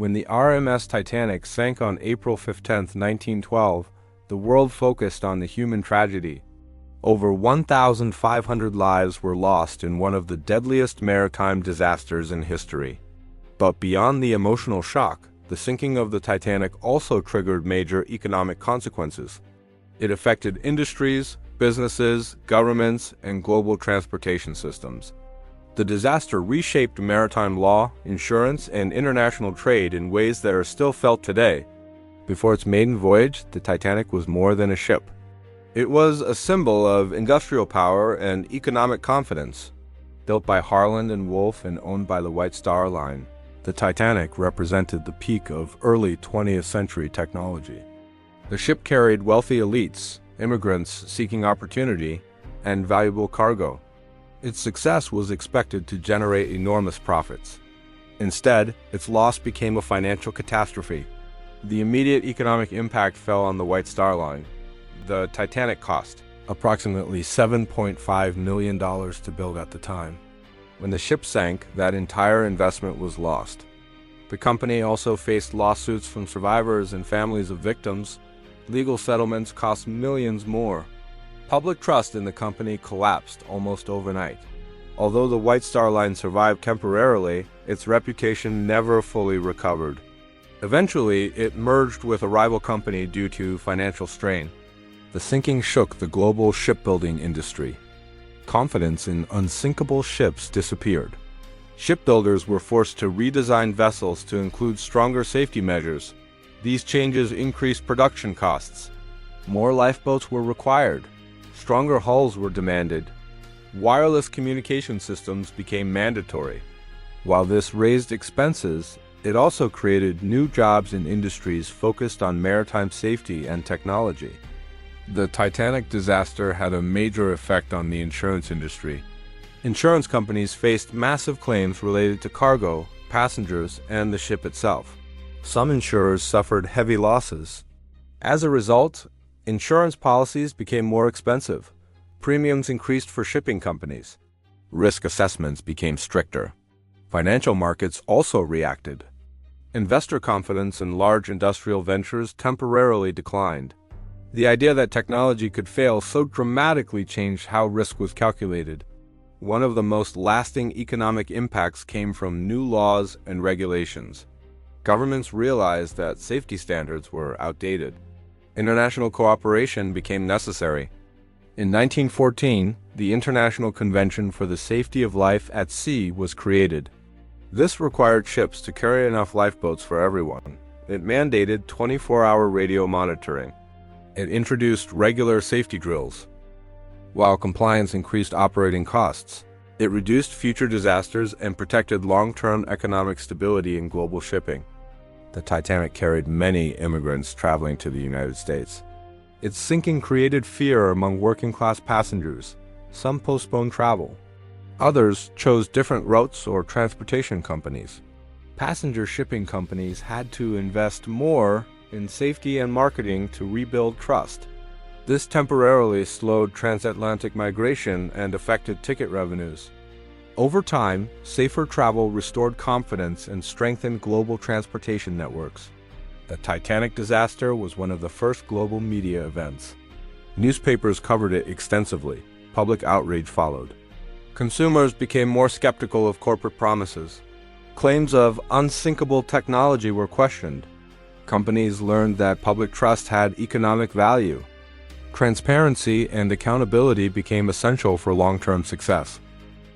When the RMS Titanic sank on April 15, 1912, the world focused on the human tragedy. Over 1,500 lives were lost in one of the deadliest maritime disasters in history. But beyond the emotional shock, the sinking of the Titanic also triggered major economic consequences. It affected industries, businesses, governments, and global transportation systems. The disaster reshaped maritime law, insurance, and international trade in ways that are still felt today. Before its maiden voyage, the Titanic was more than a ship. It was a symbol of industrial power and economic confidence. Built by Harland and Wolff and owned by the White Star Line, the Titanic represented the peak of early 20th century technology. The ship carried wealthy elites, immigrants seeking opportunity, and valuable cargo. Its success was expected to generate enormous profits. Instead, its loss became a financial catastrophe. The immediate economic impact fell on the White Star Line. The Titanic cost approximately $7.5 million to build at the time. When the ship sank, that entire investment was lost. The company also faced lawsuits from survivors and families of victims. Legal settlements cost millions more. Public trust in the company collapsed almost overnight. Although the White Star Line survived temporarily, its reputation never fully recovered. Eventually, it merged with a rival company due to financial strain. The sinking shook the global shipbuilding industry. Confidence in unsinkable ships disappeared. Shipbuilders were forced to redesign vessels to include stronger safety measures. These changes increased production costs. More lifeboats were required. Stronger hulls were demanded. Wireless communication systems became mandatory. While this raised expenses, it also created new jobs in industries focused on maritime safety and technology. The Titanic disaster had a major effect on the insurance industry. Insurance companies faced massive claims related to cargo, passengers, and the ship itself. Some insurers suffered heavy losses. As a result, insurance policies became more expensive. Premiums increased for shipping companies. Risk assessments became stricter. Financial markets also reacted. Investor confidence in large industrial ventures temporarily declined. The idea that technology could fail so dramatically changed how risk was calculated. One of the most lasting economic impacts came from new laws and regulations. Governments realized that safety standards were outdated. International cooperation became necessary. In 1914, the International Convention for the Safety of Life at Sea was created. This required ships to carry enough lifeboats for everyone. It mandated 24-hour radio monitoring. It introduced regular safety drills. While compliance increased operating costs, it reduced future disasters and protected long-term economic stability in global shipping. The Titanic carried many immigrants traveling to the United States. Its sinking created fear among working-class passengers. Some postponed travel. Others chose different routes or transportation companies. Passenger shipping companies had to invest more in safety and marketing to rebuild trust. This temporarily slowed transatlantic migration and affected ticket revenues. Over time, safer travel restored confidence and strengthened global transportation networks. The Titanic disaster was one of the first global media events. Newspapers covered it extensively. Public outrage followed. Consumers became more skeptical of corporate promises. Claims of unsinkable technology were questioned. Companies learned that public trust had economic value. Transparency and accountability became essential for long-term success.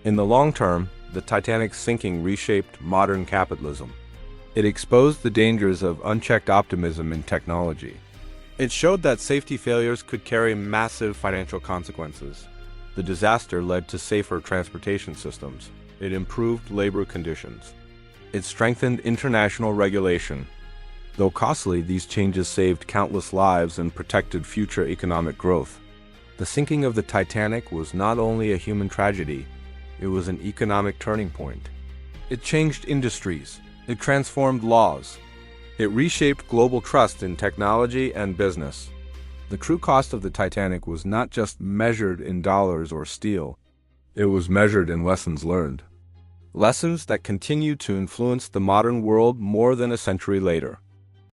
In the long term, the Titanic's sinking reshaped modern capitalism. It exposed the dangers of unchecked optimism in technology. It showed that safety failures could carry massive financial consequences. The disaster led to safer transportation systems. It improved labor conditions. It strengthened international regulation. Though costly, these changes saved countless lives and protected future economic growth. The sinking of the Titanic was not only a human tragedy, it was an economic turning point. It changed industries. It transformed laws. It reshaped global trust in technology and business. The true cost of the Titanic was not just measured in dollars or steel. It was measured in lessons learned. lessons that continue to influence the modern world more than a century later.